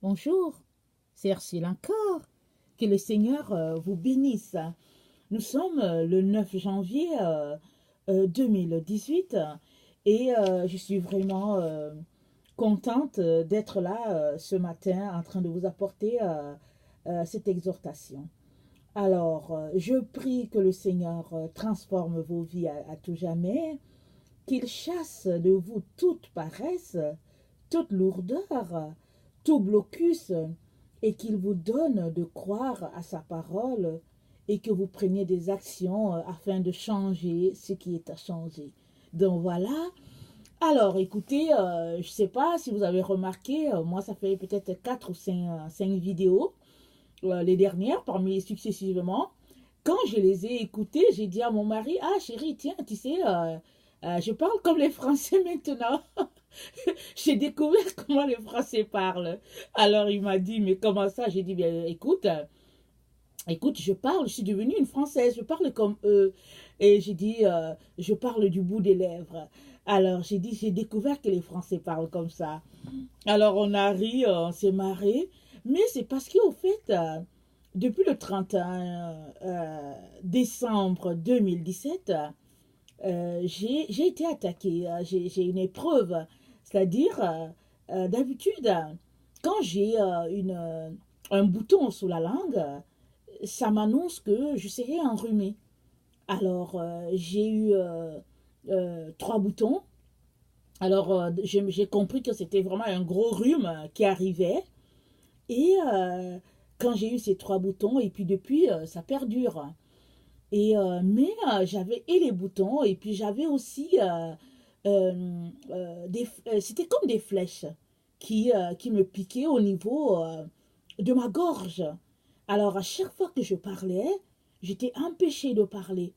Bonjour, c'est Ursule encore. Que le Seigneur vous bénisse. Nous sommes le 9 janvier 2018 et je suis vraiment contente d'être là ce matin en train de vous apporter cette exhortation. Alors, je prie que le Seigneur transforme vos vies à tout jamais, qu'il chasse de vous toute paresse, toute lourdeur, tout blocus, et qu'il vous donne de croire à sa parole et que vous preniez des actions afin de changer ce qui est à changer. Donc voilà. Alors écoutez, je ne sais pas si vous avez remarqué, moi ça fait peut-être 4 ou 5 vidéos, les dernières parmi successivement. Quand je les ai écoutées, j'ai dit à mon mari, ah chérie, tiens, tu sais, je parle comme les Français maintenant. J'ai découvert comment les Français parlent. Alors il m'a dit, mais comment ça? J'ai dit, bien écoute, écoute, je suis devenue une Française, je parle comme eux. Et j'ai dit, je parle du bout des lèvres. Alors j'ai dit, j'ai découvert que les Français parlent comme ça. Alors on a ri, on s'est marré. Mais c'est parce qu'au fait, depuis le 31 décembre 2017, j'ai été attaquée, j'ai une épreuve. C'est-à-dire, d'habitude, quand j'ai un bouton sous la langue, ça m'annonce que je serai enrhumée. Alors, j'ai eu 3 boutons. Alors, j'ai compris que c'était vraiment un gros rhume qui arrivait. Et quand j'ai eu ces 3 boutons, et puis depuis, ça perdure. Et, mais j'avais et les boutons, et puis j'avais aussi c'était comme des flèches qui me piquaient au niveau de ma gorge. Alors à chaque fois que je parlais, j'étais empêchée de parler.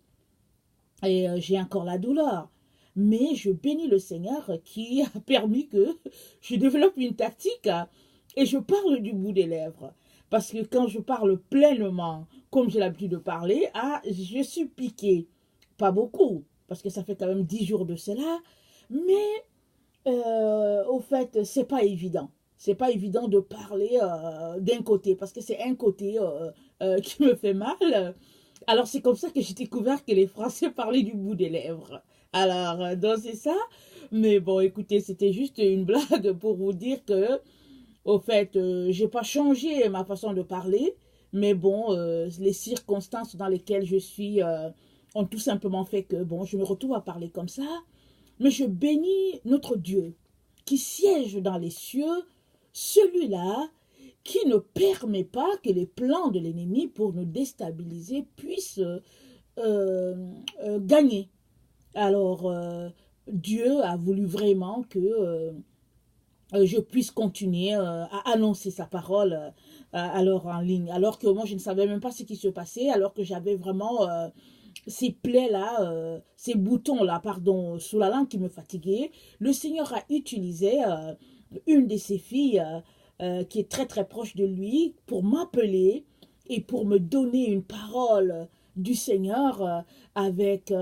Et j'ai encore la douleur. Mais je bénis le Seigneur qui a permis que je développe une tactique et je parle du bout des lèvres. Parce que quand je parle pleinement, comme j'ai l'habitude de parler, je suis piquée. Pas beaucoup, parce que ça fait quand même 10 jours de cela. Mais au fait, c'est pas évident. C'est pas évident de parler d'un côté, parce que c'est un côté qui me fait mal. Alors c'est comme ça que j'ai découvert que les Français parlaient du bout des lèvres. Alors, donc c'est ça. Mais bon, écoutez, c'était juste une blague pour vous dire que, au fait, j'ai pas changé ma façon de parler, mais bon, les circonstances dans lesquelles je suis ont tout simplement fait que, bon, je me retrouve à parler comme ça. Mais je bénis notre Dieu qui siège dans les cieux, celui-là qui ne permet pas que les plans de l'ennemi pour nous déstabiliser puissent gagner. Alors, Dieu a voulu vraiment que je puisse continuer à annoncer sa parole alors en ligne. Alors que moi, je ne savais même pas ce qui se passait, alors que j'avais vraiment ces plaies-là, ces boutons-là, pardon, sous la langue qui me fatiguaient. Le Seigneur a utilisé une de ses filles qui est très très proche de lui pour m'appeler et pour me donner une parole du Seigneur avec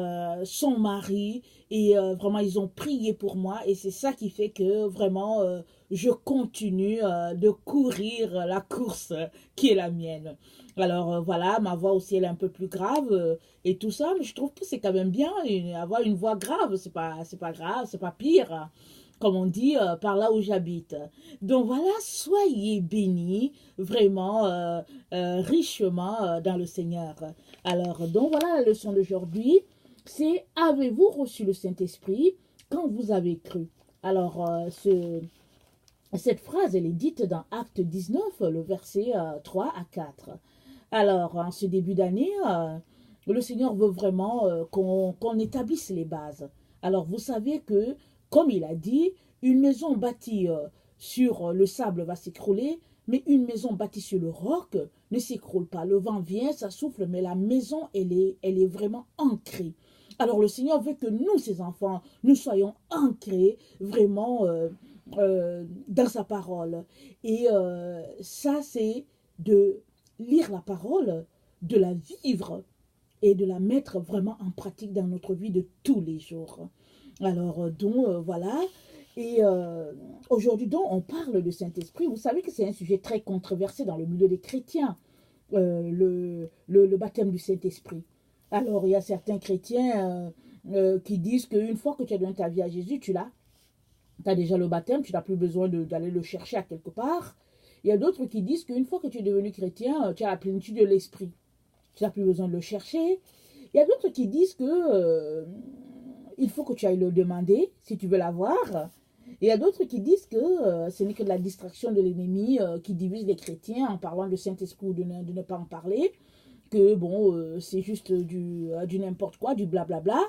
son mari et vraiment ils ont prié pour moi et c'est ça qui fait que vraiment je continue de courir la course qui est la mienne. Alors voilà, ma voix aussi elle est un peu plus grave et tout ça, mais je trouve que c'est quand même bien avoir une voix grave, c'est pas grave, c'est pas pire comme on dit par là où j'habite. Donc voilà, soyez bénis vraiment richement dans le Seigneur. Alors, donc voilà la leçon d'aujourd'hui, c'est avez-vous reçu le Saint-Esprit quand vous avez cru? Alors, cette phrase, elle est dite dans Acte 19, le verset 3 à 4. Alors, en ce début d'année, le Seigneur veut vraiment qu'on établisse les bases. Alors, vous savez que, comme il a dit, une maison bâtie sur le sable va s'écrouler, mais une maison bâtie sur le roc ne s'écroule pas. Le vent vient, ça souffle, mais la maison, elle est vraiment ancrée. Alors, le Seigneur veut que nous, ses enfants, nous soyons ancrés vraiment dans sa parole. Et ça, c'est de lire la parole, de la vivre et de la mettre vraiment en pratique dans notre vie de tous les jours. Alors, donc, voilà. Et aujourd'hui, donc, on parle de Saint-Esprit. Vous savez que c'est un sujet très controversé dans le milieu des chrétiens, le baptême du Saint-Esprit. Alors, il y a certains chrétiens qui disent qu'une fois que tu as donné ta vie à Jésus, tu l'as. Tu as déjà le baptême, tu n'as plus besoin d'aller le chercher à quelque part. Il y a d'autres qui disent qu'une fois que tu es devenu chrétien, tu as la plénitude de l'esprit. Tu n'as plus besoin de le chercher. Il y a d'autres qui disent que il faut que tu ailles le demander si tu veux l'avoir. Et il y a d'autres qui disent que ce n'est que de la distraction de l'ennemi qui divise les chrétiens en parlant de Saint-Esprit ou de ne pas en parler. Que bon, c'est juste du n'importe quoi, du blablabla.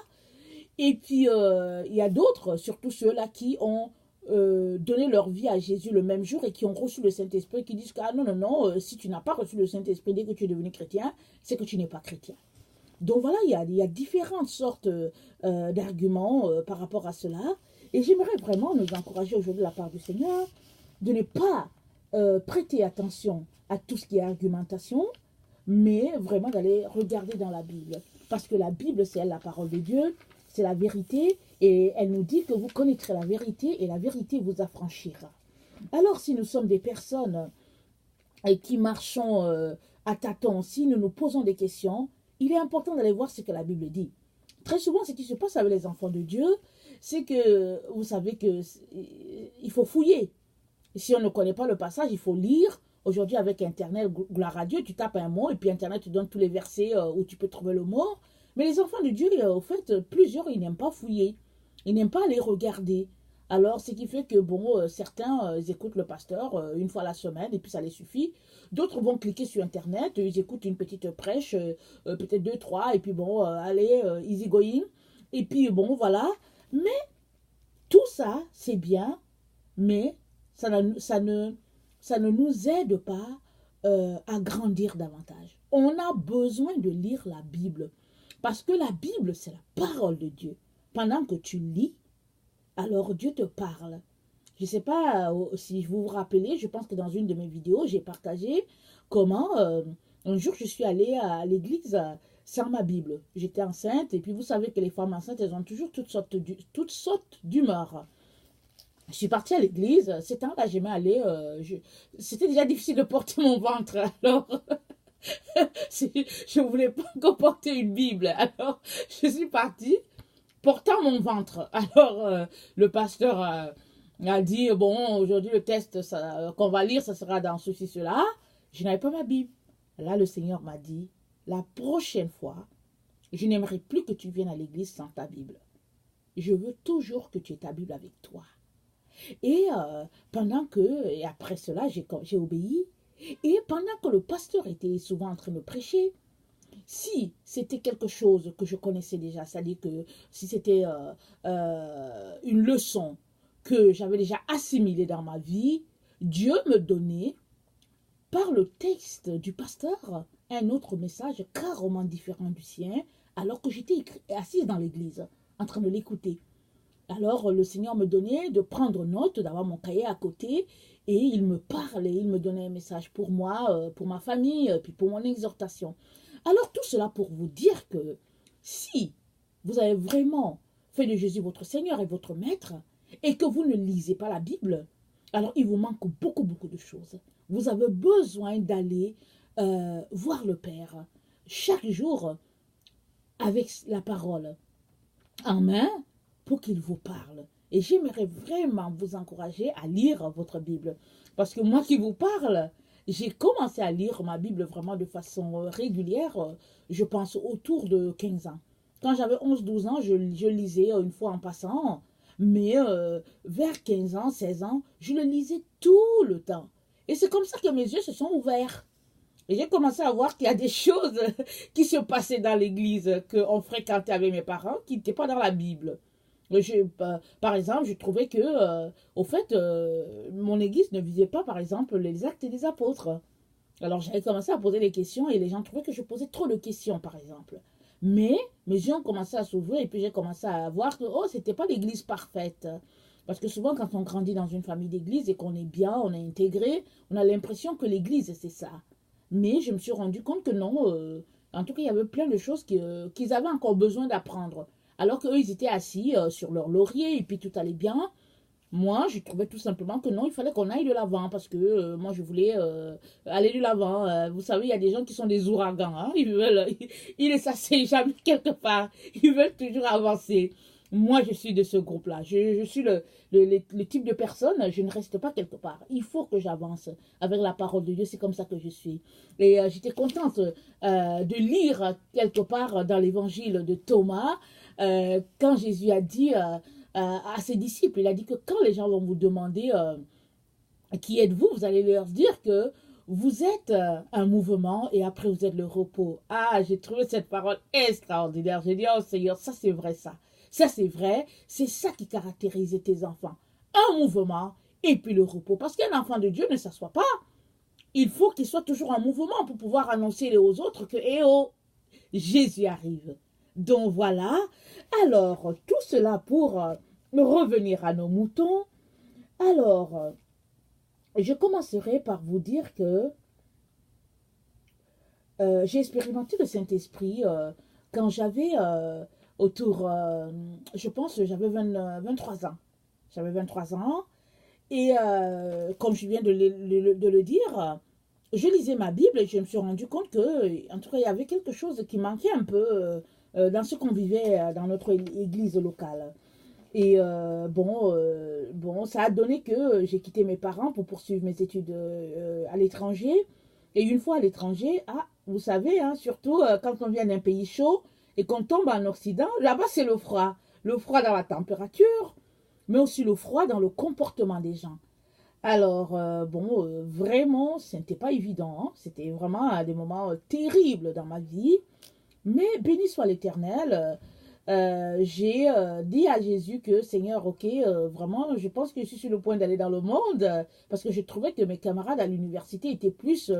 Et puis, il y a d'autres, surtout ceux-là qui ont donné leur vie à Jésus le même jour et qui ont reçu le Saint-Esprit, qui disent que, ah non, non, non, si tu n'as pas reçu le Saint-Esprit dès que tu es devenu chrétien, c'est que tu n'es pas chrétien. Donc voilà, il y a différentes sortes d'arguments par rapport à cela. Et j'aimerais vraiment nous encourager aujourd'hui de la part du Seigneur de ne pas prêter attention à tout ce qui est argumentation, mais vraiment d'aller regarder dans la Bible. Parce que la Bible, c'est la parole de Dieu, c'est la vérité, et elle nous dit que vous connaîtrez la vérité, et la vérité vous affranchira. Alors, si nous sommes des personnes qui marchons à tâtons, si nous nous posons des questions, il est important d'aller voir ce que la Bible dit. Très souvent, ce qui se passe avec les enfants de Dieu, c'est que vous savez que il faut fouiller. Si on ne connaît pas le passage, il faut lire. Aujourd'hui, avec Internet, gloire à Dieu, tu tapes un mot et puis Internet te donne tous les versets où tu peux trouver le mot. Mais les enfants de Dieu, au fait, plusieurs, ils n'aiment pas fouiller. Ils n'aiment pas aller regarder. Alors, ce qui fait que, bon, certains écoutent le pasteur une fois la semaine et puis ça les suffit. D'autres vont cliquer sur Internet, ils écoutent une petite prêche, peut-être deux, trois, et puis bon, allez, easy going. Et puis, bon, voilà. Mais tout ça, c'est bien, mais ça ne nous aide pas à grandir davantage. On a besoin de lire la Bible. Parce que la Bible, c'est la parole de Dieu. Pendant que tu lis, alors Dieu te parle. Je ne sais pas si vous vous rappelez, je pense que dans une de mes vidéos, j'ai partagé comment un jour je suis allée à l'église sans ma Bible. J'étais enceinte et puis vous savez que les femmes enceintes, elles ont toujours toutes sortes d'humeurs. Je suis partie à l'église, ces temps-là, j'aimais aller, c'était déjà difficile de porter mon ventre, alors je ne voulais pas encore porter une Bible, alors je suis partie portant mon ventre. Alors le pasteur a dit, bon, aujourd'hui le test qu'on va lire, ça sera dans ceci, cela. Je n'avais pas ma Bible. Là, le Seigneur m'a dit, la prochaine fois, je n'aimerais plus que tu viennes à l'église sans ta Bible. Je veux toujours que tu aies ta Bible avec toi. Et et après cela, j'ai obéi. Et pendant que le pasteur était souvent en train de prêcher, si c'était quelque chose que je connaissais déjà, c'est-à-dire que si c'était une leçon que j'avais déjà assimilée dans ma vie, Dieu me donnait, par le texte du pasteur, un autre message carrément différent du sien, alors que j'étais assise dans l'église, en train de l'écouter. Alors le Seigneur me donnait de prendre note, d'avoir mon cahier à côté, et il me parlait, il me donnait un message pour moi, pour ma famille, puis pour mon exhortation. Alors tout cela pour vous dire que si vous avez vraiment fait de Jésus votre Seigneur et votre Maître, et que vous ne lisez pas la Bible, alors il vous manque beaucoup, beaucoup de choses. Vous avez besoin d'aller voir le Père chaque jour avec la parole en main, pour qu'il vous parle. Et j'aimerais vraiment vous encourager à lire votre Bible. Parce que moi qui vous parle, j'ai commencé à lire ma Bible vraiment de façon régulière, je pense autour de 15 ans. Quand j'avais 11-12 ans, je lisais une fois en passant, mais vers 15 ans, 16 ans, je le lisais tout le temps. Et c'est comme ça que mes yeux se sont ouverts. Et j'ai commencé à voir qu'il y a des choses qui se passaient dans l'église qu'on fréquentait avec mes parents qui n'étaient pas dans la Bible. Par exemple, je trouvais que, au fait, mon église ne visait pas, par exemple, les actes des apôtres. Alors, j'avais commencé à poser des questions et les gens trouvaient que je posais trop de questions, par exemple. Mais mes yeux ont commencé à s'ouvrir et puis j'ai commencé à voir que, oh, c'était pas l'église parfaite. Parce que souvent, quand on grandit dans une famille d'église et qu'on est bien, on est intégré, on a l'impression que l'église, c'est ça. Mais je me suis rendu compte que non, en tout cas, il y avait plein de choses qu'ils avaient encore besoin d'apprendre. Alors qu'eux, ils étaient assis sur leur laurier et puis tout allait bien. Moi, je trouvais tout simplement que non, il fallait qu'on aille de l'avant parce que moi, je voulais aller de l'avant. Vous savez, il y a des gens qui sont des ouragans. Hein, ils veulent, ils ne s'asseyent jamais quelque part. Ils veulent toujours avancer. Moi, je suis de ce groupe-là. Je suis le type de personne, je ne reste pas quelque part. Il faut que j'avance avec la parole de Dieu. C'est comme ça que je suis. Et j'étais contente de lire quelque part dans l'évangile de Thomas, quand Jésus a dit à ses disciples, il a dit que quand les gens vont vous demander qui êtes-vous, vous allez leur dire que vous êtes un mouvement et après vous êtes le repos. Ah, j'ai trouvé cette parole extraordinaire. J'ai dit, oh Seigneur, ça c'est vrai ça. Ça c'est vrai, c'est ça qui caractérise tes enfants. Un mouvement et puis le repos. Parce qu'un enfant de Dieu ne s'assoit pas. Il faut qu'il soit toujours en mouvement pour pouvoir annoncer aux autres que, eh oh, Jésus arrive. Donc voilà. Alors, tout cela pour revenir à nos moutons. Alors, je commencerai par vous dire que j'ai expérimenté le Saint-Esprit quand j'avais autour, je pense, j'avais 23 ans. J'avais 23 ans. Et comme je viens de le dire, je lisais ma Bible et je me suis rendu compte que, en tout cas, il y avait quelque chose qui manquait un peu dans ce qu'on vivait dans notre église locale. Et bon, ça a donné que j'ai quitté mes parents pour poursuivre mes études à l'étranger. Et une fois à l'étranger, ah, vous savez, hein, surtout quand on vient d'un pays chaud et qu'on tombe en Occident, là-bas c'est le froid. Le froid dans la température, mais aussi le froid dans le comportement des gens. Alors, vraiment, ce n'était pas évident. Hein. C'était vraiment des moments terribles dans ma vie. Mais béni soit l'Éternel. J'ai dit à Jésus que, Seigneur, ok, vraiment, je pense que je suis sur le point d'aller dans le monde parce que je trouvais que mes camarades à l'université étaient plus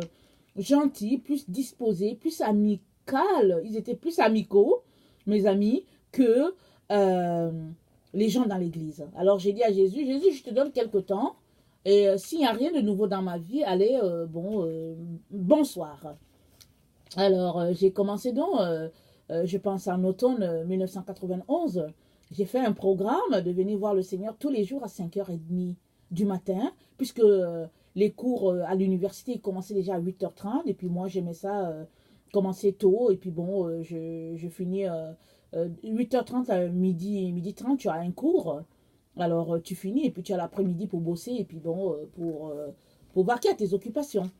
gentils, plus disposés, plus amicaux. Ils étaient plus amicaux, mes amis, que les gens dans l'église. Alors, j'ai dit à Jésus, Jésus, je te donne quelque temps. Et s'il n'y a rien de nouveau dans ma vie, allez, bonsoir. Alors, j'ai commencé donc, je pense en automne 1991, j'ai fait un programme de venir voir le Seigneur tous les jours à 5h30 du matin, puisque les cours à l'université commençaient déjà à 8h30, et puis moi j'aimais ça commencer tôt, et puis bon, je finis 8h30 à midi 30, tu as un cours, alors tu finis, et puis tu as l'après-midi pour bosser, et puis bon, pour vaquer à tes occupations.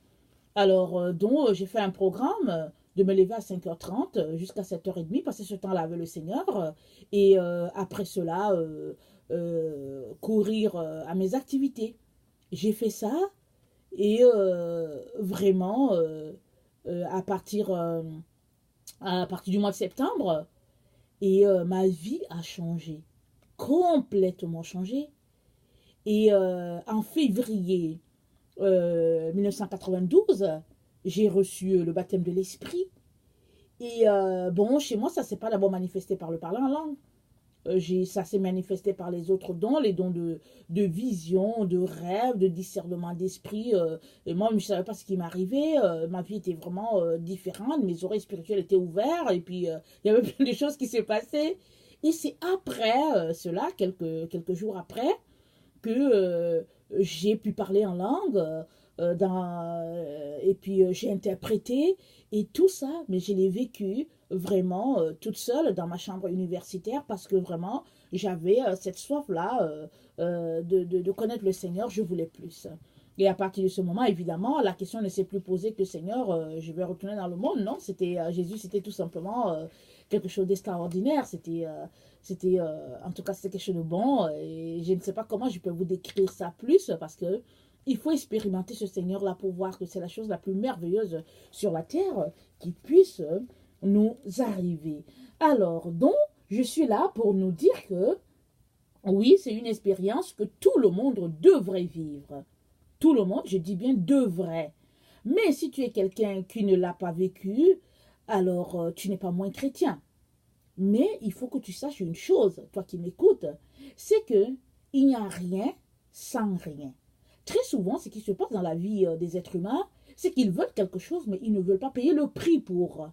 Alors, donc, j'ai fait un programme de me lever à 5h30 jusqu'à 7h30, passer ce temps-là avec le Seigneur, et après cela, courir à mes activités. J'ai fait ça, et vraiment, à partir du mois de septembre, et ma vie a changé, complètement changé. Et en février 1992, j'ai reçu le baptême de l'esprit. Et bon, chez moi, ça ne s'est pas d'abord manifesté par le parler en langue. Ça s'est manifesté par les autres dons, les dons de vision, de rêve, de discernement d'esprit. Et moi, je ne savais pas ce qui m'arrivait. Ma vie était vraiment différente. Mes oreilles spirituelles étaient ouvertes. Et puis, il y avait plein de choses qui s'est passées. Et c'est après cela, quelques jours après, que j'ai pu parler en langue et puis j'ai interprété et tout ça, mais je l'ai vécu vraiment toute seule dans ma chambre universitaire parce que vraiment j'avais cette soif-là de connaître le Seigneur, je voulais plus. Et à partir de ce moment, évidemment, la question ne s'est plus posée que Seigneur, je vais retourner dans le monde. Non, c'était Jésus, c'était tout simplement quelque chose d'extraordinaire. C'était en tout cas, c'était quelque chose de bon. Et je ne sais pas comment je peux vous décrire ça plus parce que il faut expérimenter ce Seigneur-là pour voir que c'est la chose la plus merveilleuse sur la terre qui puisse nous arriver. Alors, donc, je suis là pour nous dire que oui, c'est une expérience que tout le monde devrait vivre. Tout le monde, je dis bien devrait. Mais si tu es quelqu'un qui ne l'a pas vécu, alors tu n'es pas moins chrétien. Mais il faut que tu saches une chose, toi qui m'écoutes, c'est que il n'y a rien sans rien. Très souvent, ce qui se passe dans la vie des êtres humains, c'est qu'ils veulent quelque chose, mais ils ne veulent pas payer le prix pour.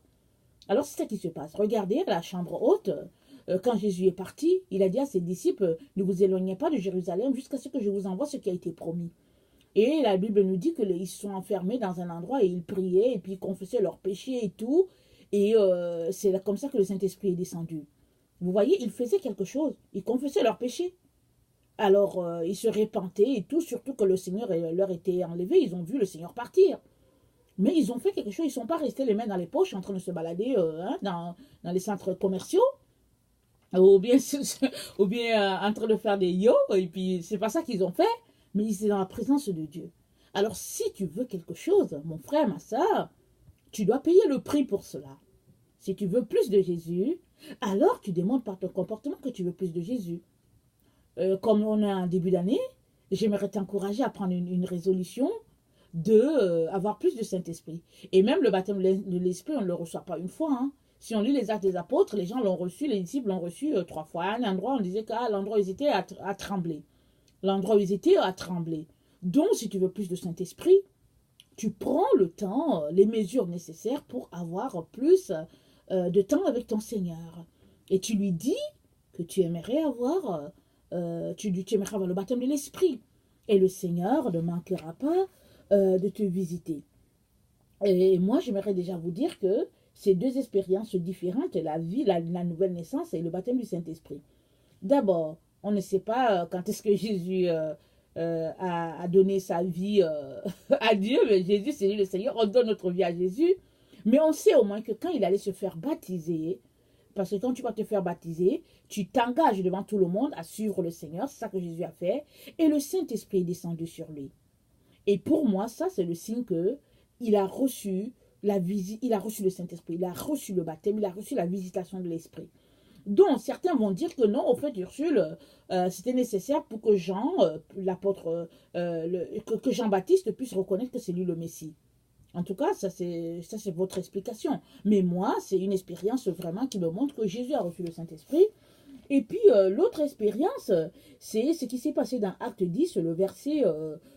Alors, c'est ça qui se passe. Regardez la chambre haute. quand Jésus est parti, il a dit à ses disciples, ne vous éloignez pas de Jérusalem jusqu'à ce que je vous envoie ce qui a été promis. Et la Bible nous dit qu'ils se sont enfermés dans un endroit et ils priaient et puis ils confessaient leurs péchés et tout. Et c'est comme ça que le Saint-Esprit est descendu. Vous voyez, ils faisaient quelque chose. Ils confessaient leurs péchés. Alors, ils se repentaient et tout, surtout que le Seigneur leur était enlevé. Ils ont vu le Seigneur partir. Mais ils ont fait quelque chose. Ils ne sont pas restés les mains dans les poches en train de se balader dans les centres commerciaux. Ou bien, ou bien en train de faire des yo. Et puis, c'est pas ça qu'ils ont fait. Mais ils étaient dans la présence de Dieu. Alors, si tu veux quelque chose, mon frère, ma soeur, tu dois payer le prix pour cela. Si tu veux plus de Jésus, alors tu demandes par ton comportement que tu veux plus de Jésus. Comme on est en début d'année, j'aimerais t'encourager à prendre une résolution de avoir plus de Saint-Esprit. Et même le baptême de l'Esprit, on ne le reçoit pas une fois. Hein. Si on lit les Actes des Apôtres, les gens l'ont reçu, les disciples l'ont reçu 3 fois. À un endroit, on disait qu'à l'endroit où ils étaient, à trembler. L'endroit où ils étaient, à trembler. Donc, si tu veux plus de Saint-Esprit, tu prends le temps, les mesures nécessaires pour avoir plus de temps avec ton Seigneur. Et tu lui dis que tu aimerais avoir, tu aimerais avoir le baptême de l'Esprit. Et le Seigneur ne manquera pas de te visiter. Et moi, j'aimerais déjà vous dire que ces deux expériences différentes, la vie, la nouvelle naissance et le baptême du Saint-Esprit. D'abord, on ne sait pas quand est-ce que Jésus a donné sa vie à Dieu, mais Jésus, c'est lui le Seigneur, on donne notre vie à Jésus, mais on sait au moins que quand il allait se faire baptiser, parce que quand tu vas te faire baptiser, tu t'engages devant tout le monde à suivre le Seigneur, c'est ça que Jésus a fait, et le Saint-Esprit est descendu sur lui. Et pour moi, ça, c'est le signe que il a reçu la visite, il a reçu le Saint-Esprit, il a reçu le baptême, il a reçu la visitation de l'Esprit. Donc, certains vont dire que non, au fait, Ursule, c'était nécessaire pour que Jean, l'apôtre, que Jean-Baptiste puisse reconnaître que c'est lui le Messie. En tout cas, ça c'est votre explication. Mais moi, c'est une expérience vraiment qui me montre que Jésus a reçu le Saint-Esprit. Et puis, l'autre expérience, c'est ce qui s'est passé dans Acte 10, le verset,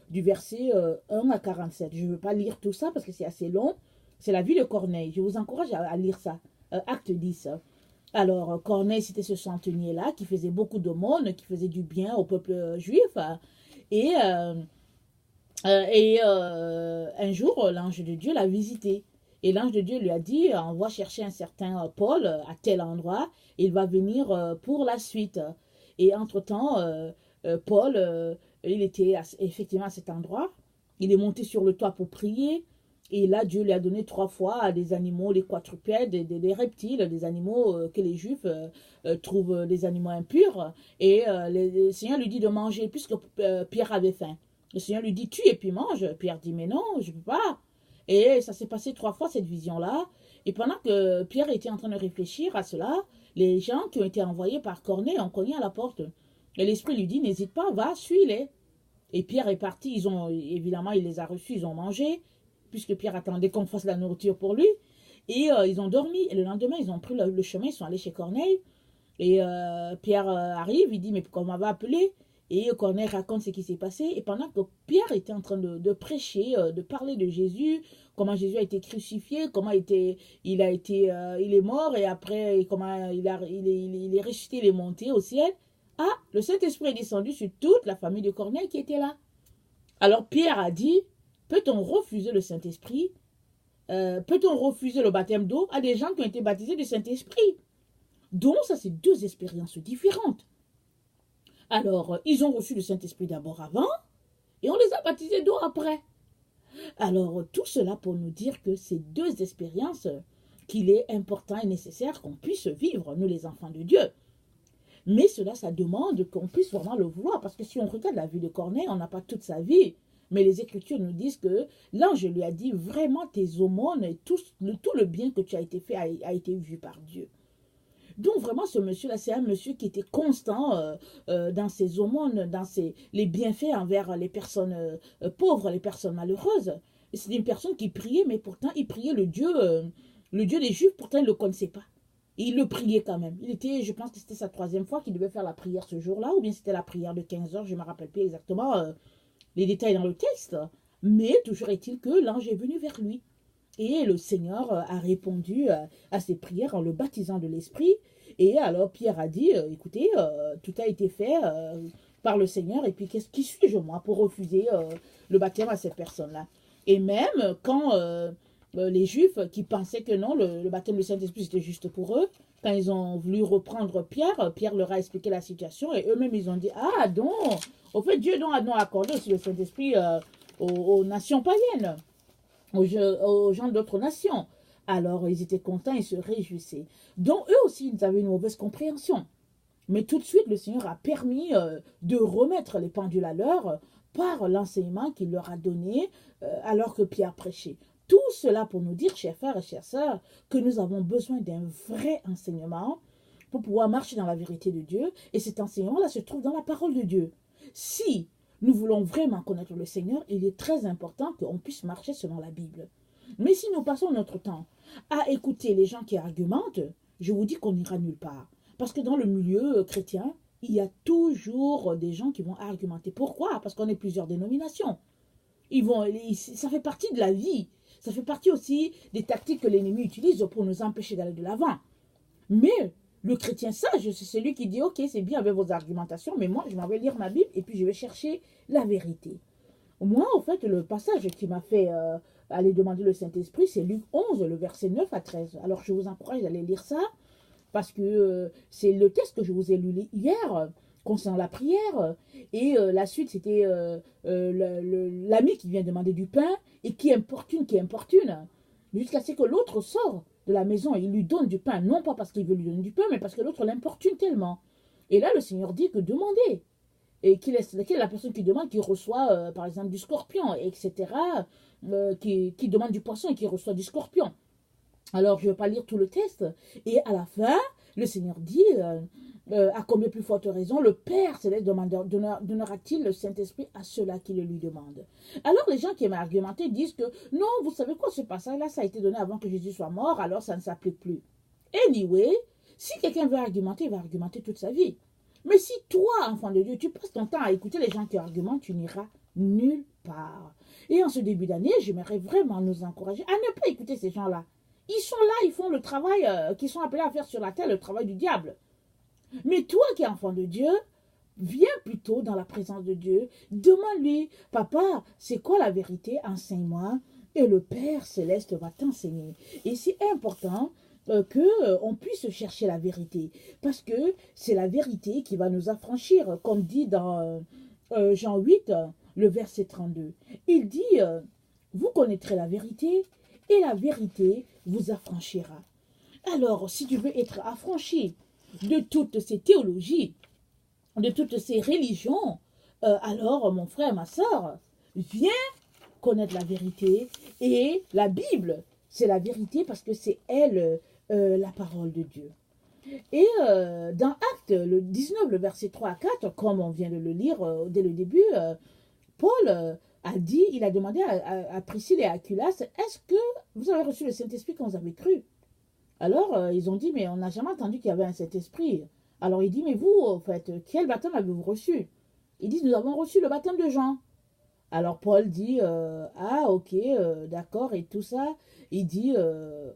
du verset 1 à 47. Je ne veux pas lire tout ça parce que c'est assez long. C'est la vie de Corneille. Je vous encourage à lire ça. Acte 10. Alors, Corneille, c'était ce centenier-là qui faisait beaucoup d'aumônes, qui faisait du bien au peuple juif. Et un jour, l'ange de Dieu l'a visité. Et l'ange de Dieu lui a dit, on va chercher un certain Paul à tel endroit, et il va venir pour la suite. Et entre-temps, Paul, il était effectivement à cet endroit. Il est monté sur le toit pour prier. Et là, Dieu lui a donné 3 fois des animaux, des quadrupèdes, des reptiles, des animaux que les Juifs trouvent des animaux impurs. Et le Seigneur lui dit de manger, puisque Pierre avait faim. Le Seigneur lui dit, tue et puis mange. Pierre dit, mais non, je ne peux pas. Et ça s'est passé 3 fois, cette vision-là. Et pendant que Pierre était en train de réfléchir à cela, les gens qui ont été envoyés par Corneille ont cogné à la porte. Et l'Esprit lui dit, n'hésite pas, va, suis-les. Et Pierre est parti, évidemment, il les a reçus, ils ont mangé, puisque Pierre attendait qu'on fasse la nourriture pour lui. Et ils ont dormi. Et le lendemain, ils ont pris le chemin, ils sont allés chez Corneille. Et Pierre arrive, il dit, mais pourquoi on m'avait appelé? Et Corneille raconte ce qui s'est passé. Et pendant que Pierre était en train de prêcher, de parler de Jésus, comment Jésus a été crucifié, comment il est mort, et après, comment il est ressuscité, il est monté au ciel. Ah, le Saint-Esprit est descendu sur toute la famille de Corneille qui était là. Alors Pierre a dit, peut-on refuser le Saint-Esprit? Peut-on refuser le baptême d'eau à des gens qui ont été baptisés du Saint-Esprit? Donc, ça, c'est 2 expériences différentes. Alors, ils ont reçu le Saint-Esprit d'abord avant, et on les a baptisés d'eau après. Alors, tout cela pour nous dire que ces 2 expériences, qu'il est important et nécessaire qu'on puisse vivre, nous les enfants de Dieu. Mais cela, ça demande qu'on puisse vraiment le vouloir, parce que si on regarde la vie de Corneille, on n'a pas toute sa vie. Mais les Écritures nous disent que l'ange lui a dit, vraiment tes aumônes et tout le bien que tu as été fait a été vu par Dieu. Donc vraiment ce monsieur-là, c'est un monsieur qui était constant dans ses aumônes, dans les bienfaits envers les personnes pauvres, les personnes malheureuses. C'est une personne qui priait, mais pourtant il priait le Dieu des Juifs, pourtant il ne le connaissait pas. Et il le priait quand même. Je pense que c'était sa 3e fois qu'il devait faire la prière ce jour-là, ou bien c'était la prière de 15 heures, je ne me rappelle plus exactement les détails dans le texte. Mais toujours est-il que l'ange est venu vers lui. Et le Seigneur a répondu à ses prières en le baptisant de l'Esprit. Et alors Pierre a dit, écoutez, tout a été fait par le Seigneur, et puis qui suis-je moi pour refuser le baptême à cette personne-là? Et même quand les Juifs qui pensaient que non, le baptême du Saint-Esprit c'était juste pour eux, quand ils ont voulu reprendre Pierre, Pierre leur a expliqué la situation, et eux-mêmes ils ont dit, ah donc, au fait Dieu donc a donc accordé aussi le Saint-Esprit aux nations païennes, aux gens d'autres nations. Alors ils étaient contents, ils se réjouissaient. Donc eux aussi ils avaient une mauvaise compréhension. Mais tout de suite, le Seigneur a permis de remettre les pendules à l'heure par l'enseignement qu'il leur a donné alors que Pierre prêchait. Tout cela pour nous dire, chers frères et chères sœurs, que nous avons besoin d'un vrai enseignement pour pouvoir marcher dans la vérité de Dieu. Et cet enseignement-là se trouve dans la parole de Dieu. Si nous voulons vraiment connaître le Seigneur, il est très important qu'on puisse marcher selon la Bible. Mais si nous passons notre temps à écouter les gens qui argumentent, je vous dis qu'on n'ira nulle part. Parce que dans le milieu chrétien, il y a toujours des gens qui vont argumenter. Pourquoi? Parce qu'on est plusieurs dénominations. Ça fait partie de la vie. Ça fait partie aussi des tactiques que l'ennemi utilise pour nous empêcher d'aller de l'avant. Mais le chrétien sage, c'est celui qui dit, ok, c'est bien avec vos argumentations, mais moi, je m'en vais lire ma Bible et puis je vais chercher la vérité. Moi, en fait, le passage qui m'a fait aller demander le Saint-Esprit, c'est Luc 11, le verset 9 à 13. Alors, je vous encourage d'aller lire ça, parce que c'est le texte que je vous ai lu hier concernant la prière. Et la suite, c'était l'ami qui vient demander du pain et qui importune, jusqu'à ce que l'autre sort de la maison et il lui donne du pain, non pas parce qu'il veut lui donner du pain, mais parce que l'autre l'importune tellement. Et là, le Seigneur dit que demandez. Et quelle est la personne qui demande, qui reçoit, par exemple, du scorpion, etc., qui demande du poisson et qui reçoit du scorpion. Alors, je ne vais pas lire tout le texte. Et à la fin, le Seigneur dit, à combien plus forte raison, le Père Céleste donnera-t-il le Saint-Esprit à ceux-là qui le lui demandent. Alors, les gens qui aiment argumenter disent que, non, vous savez quoi, ce passage-là, ça a été donné avant que Jésus soit mort, alors ça ne s'applique plus. Anyway, si quelqu'un veut argumenter, il va argumenter toute sa vie. Mais si toi, enfant de Dieu, tu passes ton temps à écouter les gens qui argumentent, tu n'iras nulle part. Et en ce début d'année, j'aimerais vraiment nous encourager à ne pas écouter ces gens-là. Ils sont là, ils font le travail qu'ils sont appelés à faire sur la terre, le travail du diable. Mais toi qui es enfant de Dieu, viens plutôt dans la présence de Dieu. Demande-lui, papa, c'est quoi la vérité? Enseigne-moi. Et le Père Céleste va t'enseigner. Et c'est important qu'on puisse chercher la vérité. Parce que c'est la vérité qui va nous affranchir. Comme dit dans Jean 8, le verset 32. Il dit, vous connaîtrez la vérité et la vérité vous affranchira. Alors, si tu veux être affranchi de toutes ces théologies, de toutes ces religions, alors, mon frère, ma soeur, viens connaître la vérité. Et la Bible, c'est la vérité parce que c'est elle, la parole de Dieu. Et dans Actes, le 19, le verset 3 à 4, comme on vient de le lire dès le début, Paul a dit, il a demandé à Priscille et à Aquilas, est-ce que vous avez reçu le Saint-Esprit quand vous avez cru? Alors, ils ont dit, mais on n'a jamais entendu qu'il y avait un Saint-Esprit. Alors, il dit, mais vous, en fait, quel baptême avez-vous reçu? Ils disent, nous avons reçu le baptême de Jean. Alors, Paul dit, ah, ok, d'accord, et tout ça. Il dit,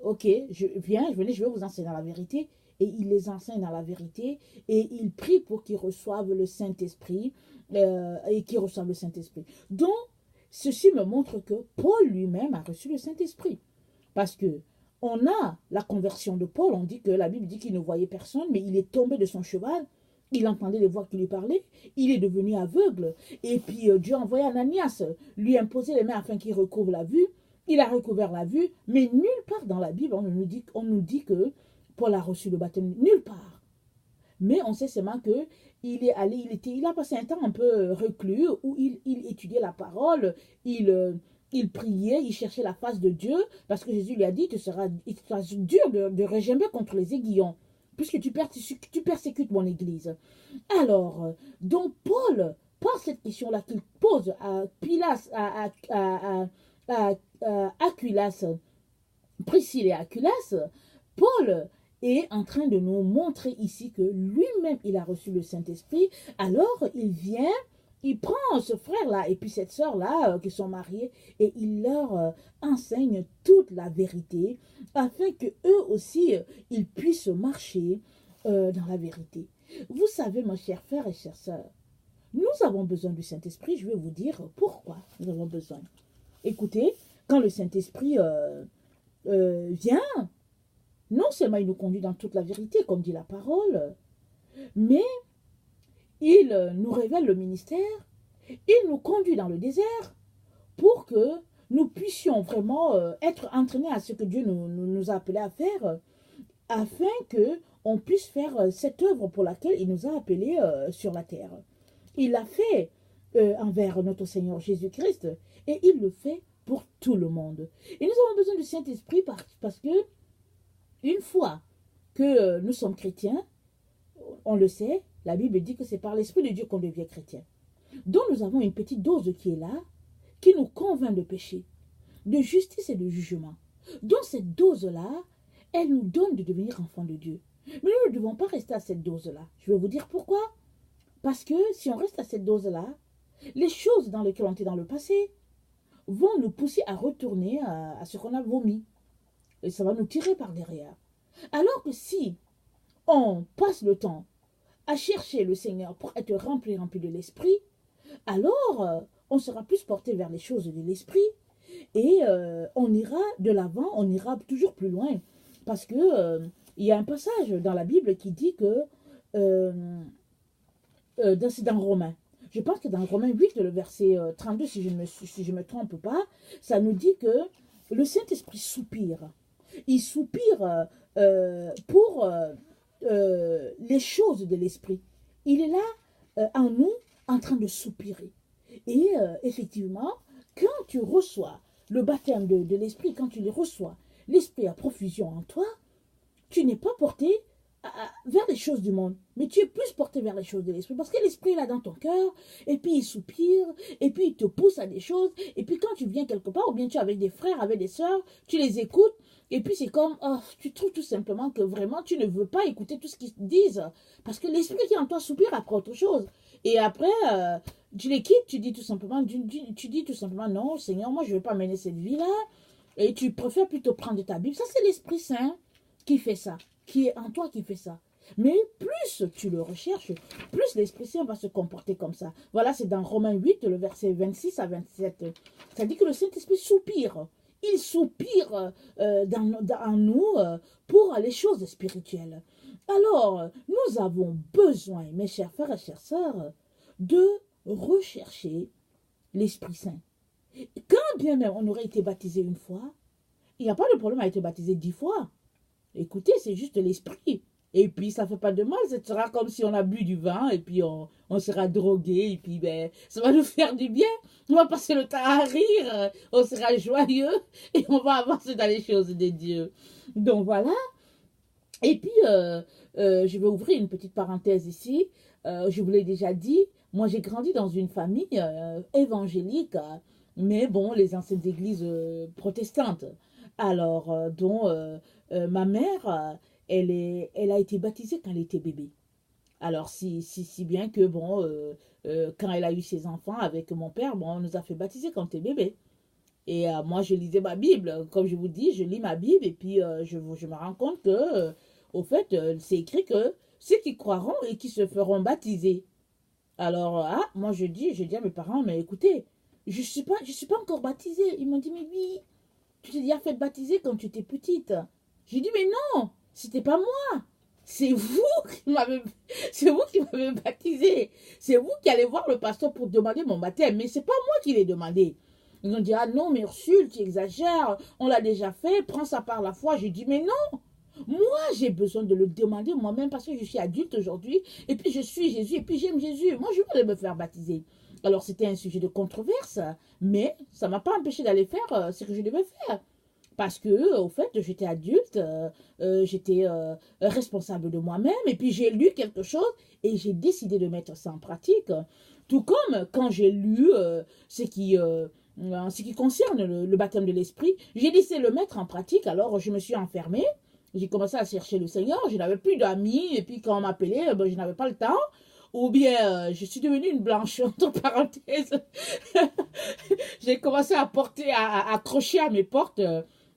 ok, venez, je vais vous enseigner la vérité. Et il les enseigne dans la vérité. Et il prie pour qu'ils reçoivent le Saint-Esprit. Et qu'ils reçoivent le Saint-Esprit. Donc, ceci me montre que Paul lui-même a reçu le Saint-Esprit. Parce que on a la conversion de Paul, on dit que la Bible dit qu'il ne voyait personne, mais il est tombé de son cheval, il entendait les voix qui lui parlaient, il est devenu aveugle, et puis Dieu a envoyé Ananias, lui imposer les mains afin qu'il recouvre la vue, il a recouvert la vue, mais nulle part dans la Bible, on nous dit que Paul a reçu le baptême, nulle part. Mais on sait seulement que il a passé un temps un peu reclus, où il étudiait la parole, il priait, il cherchait la face de Dieu, parce que Jésus lui a dit, il sera dur de régimber contre les aiguillons, puisque tu persécutes mon Église. Alors, donc Paul, par cette question-là qu'il pose à Aquilas, Priscille et Aquilas, Paul est en train de nous montrer ici que lui-même, il a reçu le Saint-Esprit, alors il vient il prend ce frère-là et puis cette sœur-là qui sont mariés et il leur enseigne toute la vérité afin que eux aussi, ils puissent marcher dans la vérité. Vous savez, mon cher frère et chère sœur, nous avons besoin du Saint-Esprit. Je vais vous dire pourquoi nous avons besoin. Écoutez, quand le Saint-Esprit vient, non seulement il nous conduit dans toute la vérité, comme dit la parole, mais il nous révèle le ministère, il nous conduit dans le désert pour que nous puissions vraiment être entraînés à ce que Dieu nous a appelés à faire, afin qu'on puisse faire cette œuvre pour laquelle il nous a appelés sur la terre. Il l'a fait envers notre Seigneur Jésus-Christ et il le fait pour tout le monde. Et nous avons besoin du Saint-Esprit parce que une fois que nous sommes chrétiens, on le sait, la Bible dit que c'est par l'Esprit de Dieu qu'on devient chrétien. Donc nous avons une petite dose qui est là, qui nous convainc de péché, de justice et de jugement. Donc cette dose-là, elle nous donne de devenir enfants de Dieu. Mais nous ne devons pas rester à cette dose-là. Je vais vous dire pourquoi. Parce que si on reste à cette dose-là, les choses dans lesquelles on était dans le passé vont nous pousser à retourner à ce qu'on a vomi. Et ça va nous tirer par derrière. Alors que si on passe le temps à chercher le Seigneur pour être rempli de l'Esprit, alors on sera plus porté vers les choses de l'Esprit et on ira de l'avant, on ira toujours plus loin. Parce que il y a un passage dans la Bible qui dit que c'est dans Romains. Je pense que dans Romains 8, le verset 32, si je me trompe pas, ça nous dit que le Saint-Esprit soupire. Il soupire pour les choses de l'Esprit. Il est là en nous, en train de soupirer. Et effectivement, quand tu reçois le baptême de l'Esprit, quand tu les reçois, l'Esprit à profusion en toi, tu n'es pas porté vers les choses du monde, mais tu es plus porté vers les choses de l'Esprit, parce que l'Esprit est là dans ton cœur, et puis il soupire, et puis il te pousse à des choses, et puis quand tu viens quelque part, ou bien tu es avec des frères, avec des sœurs, tu les écoutes, et puis c'est comme, oh, tu trouves tout simplement que vraiment tu ne veux pas écouter tout ce qu'ils disent, parce que l'Esprit qui est en toi soupire après autre chose, et après, tu les quittes, tu dis tout simplement, non Seigneur, moi je ne veux pas mener cette vie-là, et tu préfères plutôt prendre ta Bible. Ça c'est l'Esprit Saint qui fait ça, qui est en toi qui fait ça. Mais plus tu le recherches, plus l'Esprit Saint va se comporter comme ça. Voilà, c'est dans Romains 8, le verset 26 à 27. Ça dit que le Saint-Esprit soupire. Il soupire en nous pour les choses spirituelles. Alors, nous avons besoin, mes chers frères et chères sœurs, de rechercher l'Esprit Saint. Quand bien même on aurait été baptisé une fois, il n'y a pas de problème à être baptisé 10 fois. Écoutez, c'est juste l'esprit. Et puis, ça ne fait pas de mal. Ce sera comme si on a bu du vin et puis on sera drogué. Et puis, ben, ça va nous faire du bien. On va passer le temps à rire. On sera joyeux et on va avancer dans les choses de Dieu. Donc, voilà. Et puis, je vais ouvrir une petite parenthèse ici. Je vous l'ai déjà dit. Moi, j'ai grandi dans une famille évangélique. Mais bon, les anciennes églises protestantes. Alors, dont ma mère, elle a été baptisée quand elle était bébé. Alors, si bien que, bon, quand elle a eu ses enfants avec mon père, bon, on nous a fait baptiser quand on était bébé. Et moi, je lisais ma Bible. Comme je vous dis, je lis ma Bible et puis je me rends compte que, au fait, c'est écrit que ceux qui croiront et qui se feront baptiser. Alors, moi, je dis à mes parents, mais écoutez, je suis pas encore baptisée. Ils m'ont dit, mais oui, tu t'es déjà fait baptiser quand tu étais petite. J'ai dit, mais non, c'était pas moi. C'est vous qui m'avez baptisé. C'est vous qui allez voir le pasteur pour demander mon baptême. Mais c'est pas moi qui l'ai demandé. Ils ont dit, ah non, mais Ursule, tu exagères. On l'a déjà fait, prends ça par la foi. J'ai dit, mais non. Moi, j'ai besoin de le demander moi-même parce que je suis adulte aujourd'hui. Et puis, je suis Jésus. Et puis, j'aime Jésus. Moi, je voulais me faire baptiser. Alors, c'était un sujet de controverse. Mais ça ne m'a pas empêché d'aller faire ce que je devais faire. Parce que, au fait, j'étais adulte, j'étais responsable de moi-même, et puis j'ai lu quelque chose, et j'ai décidé de mettre ça en pratique. Tout comme quand j'ai lu ce qui concerne le baptême de l'esprit, j'ai décidé de le mettre en pratique, alors je me suis enfermée, j'ai commencé à chercher le Seigneur, je n'avais plus d'amis, et puis quand on m'appelait, je n'avais pas le temps, ou bien je suis devenue une blanche, entre parenthèses. J'ai commencé à porter, à accrocher à mes portes,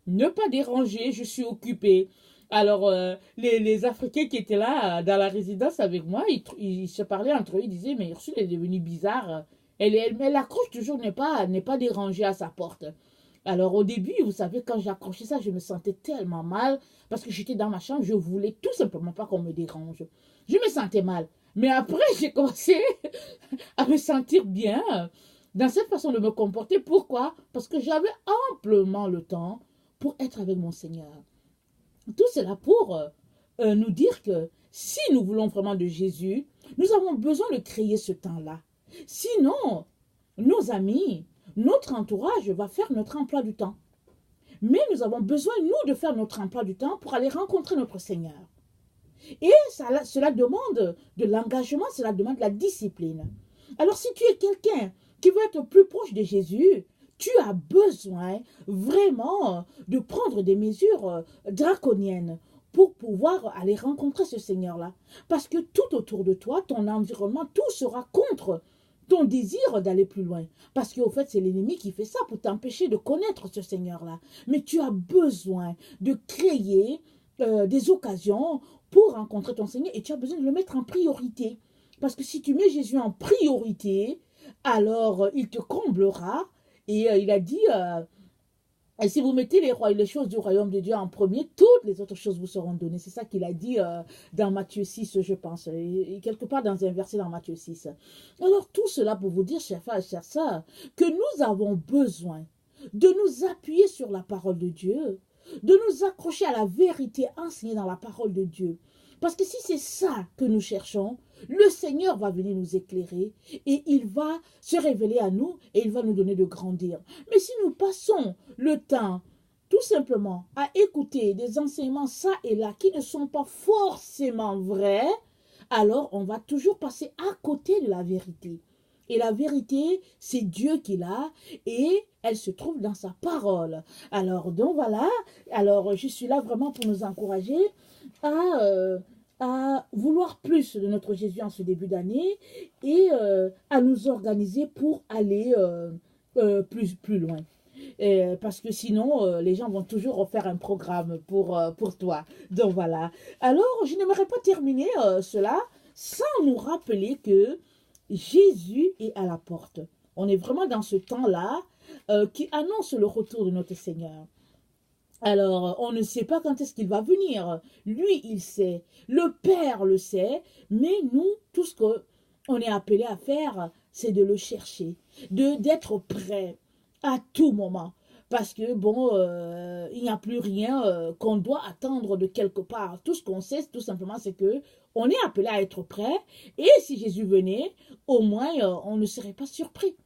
ne pas déranger, je suis occupée. Alors, les Africains qui étaient là, dans la résidence avec moi, ils se parlaient entre eux, ils disaient, mais Ursule est devenue bizarre. Elle accroche toujours, n'est pas dérangée à sa porte. Alors, au début, vous savez, quand j'accrochais ça, je me sentais tellement mal, parce que j'étais dans ma chambre, je voulais tout simplement pas qu'on me dérange. Je me sentais mal. Mais après, j'ai commencé à me sentir bien dans cette façon de me comporter. Pourquoi? Parce que j'avais amplement le temps pour être avec mon Seigneur. Tout cela pour nous dire que si nous voulons vraiment de Jésus, nous avons besoin de créer ce temps-là. Sinon, nos amis, notre entourage va faire notre emploi du temps. Mais nous avons besoin, nous, de faire notre emploi du temps pour aller rencontrer notre Seigneur. Et cela demande de l'engagement, cela demande de la discipline. Alors si tu es quelqu'un qui veut être plus proche de Jésus, tu as besoin vraiment de prendre des mesures draconiennes pour pouvoir aller rencontrer ce Seigneur-là. Parce que tout autour de toi, ton environnement, tout sera contre ton désir d'aller plus loin. Parce qu'au fait, c'est l'ennemi qui fait ça pour t'empêcher de connaître ce Seigneur-là. Mais tu as besoin de créer des occasions pour rencontrer ton Seigneur et tu as besoin de le mettre en priorité. Parce que si tu mets Jésus en priorité, alors il te comblera. Et il a dit, et si vous mettez les choses du royaume de Dieu en premier, toutes les autres choses vous seront données. C'est ça qu'il a dit dans Matthieu 6, je pense, et quelque part dans un verset dans Matthieu 6. Alors tout cela pour vous dire, chers frères et chères sœurs, que nous avons besoin de nous appuyer sur la parole de Dieu, de nous accrocher à la vérité enseignée dans la parole de Dieu. Parce que si c'est ça que nous cherchons, le Seigneur va venir nous éclairer et il va se révéler à nous et il va nous donner de grandir. Mais si nous passons le temps tout simplement à écouter des enseignements ça et là qui ne sont pas forcément vrais, alors on va toujours passer à côté de la vérité. Et la vérité, c'est Dieu qui l'a et elle se trouve dans sa parole. Alors, donc voilà, alors je suis là vraiment pour nous encourager à vouloir plus de notre Jésus en ce début d'année et à nous organiser pour aller plus loin. Parce que sinon, les gens vont toujours refaire un programme pour toi. Donc voilà. Alors, je n'aimerais pas terminer cela sans nous rappeler que Jésus est à la porte. On est vraiment dans ce temps-là qui annonce le retour de notre Seigneur. Alors, on ne sait pas quand est-ce qu'il va venir. Lui, il sait. Le Père le sait. Mais nous, tout ce qu'on est appelé à faire, c'est de le chercher, d'être prêt à tout moment. Parce que, bon, il n'y a plus rien qu'on doit attendre de quelque part. Tout ce qu'on sait, tout simplement, c'est que on est appelé à être prêt. Et si Jésus venait, au moins, on ne serait pas surpris.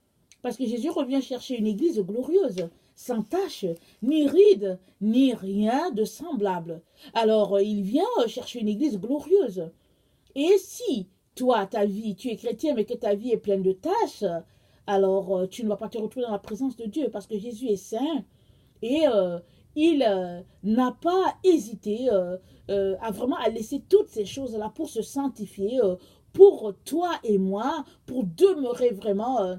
Parce que Jésus revient chercher une église glorieuse, sans tache, ni ride, ni rien de semblable. Alors, il vient chercher une église glorieuse. Et si, toi, ta vie, tu es chrétien, mais que ta vie est pleine de tâches, alors tu ne vas pas te retrouver dans la présence de Dieu, parce que Jésus est saint. Et il n'a pas hésité à vraiment à laisser toutes ces choses-là pour se sanctifier, pour toi et moi, pour demeurer vraiment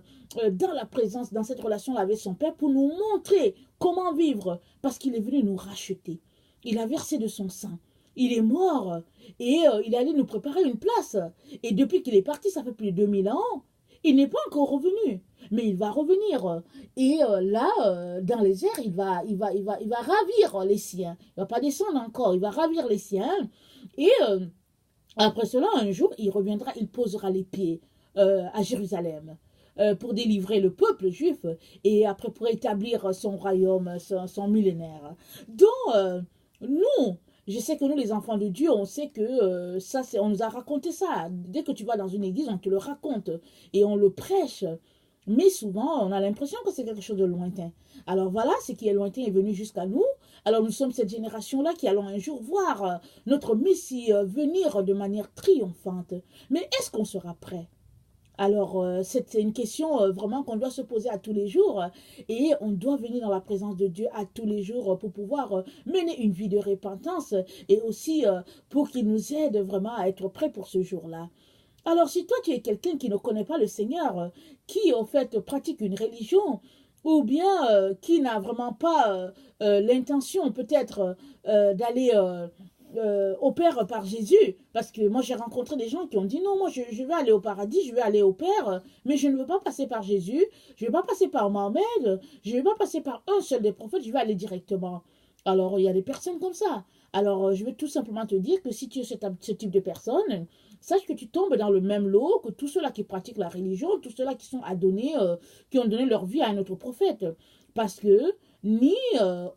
dans la présence, dans cette relation avec son Père, pour nous montrer comment vivre, parce qu'il est venu nous racheter. Il a versé de son sang. Il est mort et il est allé nous préparer une place. Et depuis qu'il est parti, ça fait plus de 2000 ans, il n'est pas encore revenu. Mais il va revenir. Et là, dans les airs, il va ravir les siens. Il ne va pas descendre encore, il va ravir les siens. Et après cela, un jour, il reviendra, il posera les pieds à Jérusalem pour délivrer le peuple juif et après pour établir son royaume, son millénaire. Donc, nous, je sais que nous, les enfants de Dieu, on sait que ça, on nous a raconté ça. Dès que tu vas dans une église, on te le raconte et on le prêche. Mais souvent, on a l'impression que c'est quelque chose de lointain. Alors voilà, ce qui est lointain est venu jusqu'à nous. Alors nous sommes cette génération-là qui allons un jour voir notre Messie venir de manière triomphante. Mais est-ce qu'on sera prêt? Alors, c'est une question vraiment qu'on doit se poser à tous les jours et on doit venir dans la présence de Dieu à tous les jours pour pouvoir mener une vie de repentance et aussi pour qu'il nous aide vraiment à être prêts pour ce jour-là. Alors, si toi, tu es quelqu'un qui ne connaît pas le Seigneur, qui, en fait, pratique une religion, ou bien qui n'a vraiment pas l'intention, peut-être, d'aller au Père par Jésus, parce que moi, j'ai rencontré des gens qui ont dit, non, moi, je vais aller au paradis, je vais aller au Père, mais je ne veux pas passer par Jésus, je ne vais pas passer par Mohamed, je ne vais pas passer par un seul des prophètes, je vais aller directement. Alors, il y a des personnes comme ça. Alors, je vais tout simplement te dire que si tu es ce type de personne, sache que tu tombes dans le même lot que tous ceux-là qui pratiquent la religion, tous ceux-là qui sont adonnés, qui ont donné leur vie à un autre prophète. Parce que ni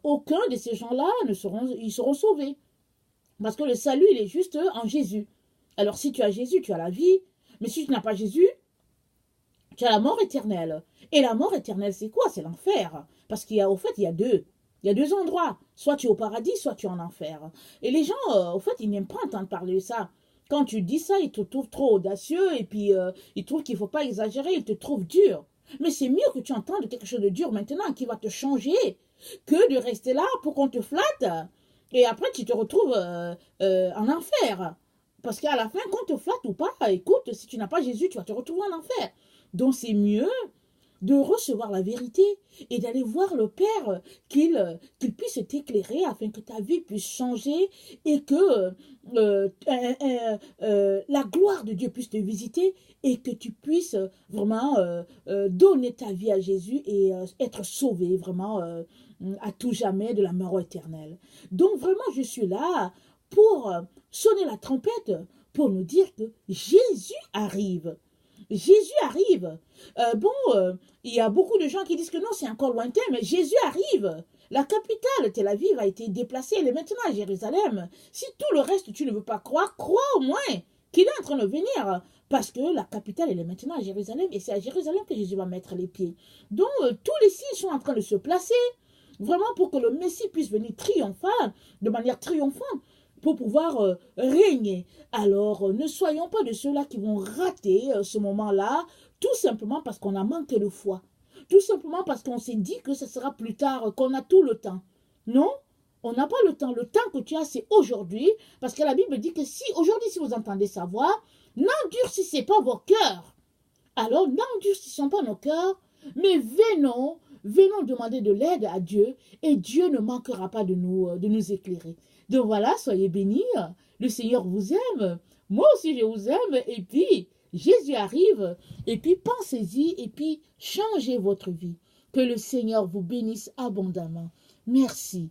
aucun de ces gens-là ils seront sauvés. Parce que le salut, il est juste en Jésus. Alors, si tu as Jésus, tu as la vie. Mais si tu n'as pas Jésus, tu as la mort éternelle. Et la mort éternelle, c'est quoi? C'est l'enfer. Parce au fait, il y a deux. Il y a deux endroits. Soit tu es au paradis, soit tu es en enfer. Et les gens, au fait, ils n'aiment pas entendre parler de ça. Quand tu dis ça, ils te trouvent trop audacieux et puis ils trouvent qu'il ne faut pas exagérer, ils te trouvent dur. Mais c'est mieux que tu entendes quelque chose de dur maintenant qui va te changer que de rester là pour qu'on te flatte. Et après, tu te retrouves en enfer. Parce qu'à la fin, qu'on te flatte ou pas, écoute, si tu n'as pas Jésus, tu vas te retrouver en enfer. Donc c'est mieux de recevoir la vérité et d'aller voir le Père, qu'il puisse t'éclairer afin que ta vie puisse changer et que la gloire de Dieu puisse te visiter et que tu puisses vraiment donner ta vie à Jésus et être sauvé vraiment à tout jamais de la mort éternelle. Donc vraiment, je suis là pour sonner la trompette, pour nous dire que Jésus arrive. Jésus arrive. Il y a beaucoup de gens qui disent que non, c'est encore lointain, mais Jésus arrive. La capitale, Tel Aviv, a été déplacée, elle est maintenant à Jérusalem. Si tout le reste, tu ne veux pas croire, crois au moins qu'il est en train de venir. Parce que la capitale, elle est maintenant à Jérusalem, et c'est à Jérusalem que Jésus va mettre les pieds. Donc, tous les signes sont en train de se placer, vraiment pour que le Messie puisse venir triomphant, de manière triomphante, pour pouvoir régner. Alors, ne soyons pas de ceux-là qui vont rater ce moment-là, tout simplement parce qu'on a manqué de foi. Tout simplement parce qu'on s'est dit que ce sera plus tard, qu'on a tout le temps. Non, on n'a pas le temps. Le temps que tu as, c'est aujourd'hui. Parce que la Bible dit que si aujourd'hui, si vous entendez sa voix, n'endurcissez pas vos cœurs. Alors, n'endurcissons pas nos cœurs, mais venons demander de l'aide à Dieu et Dieu ne manquera pas de nous éclairer. Donc voilà, soyez bénis, le Seigneur vous aime, moi aussi je vous aime, et puis Jésus arrive, et puis pensez-y, et puis changez votre vie. Que le Seigneur vous bénisse abondamment. Merci.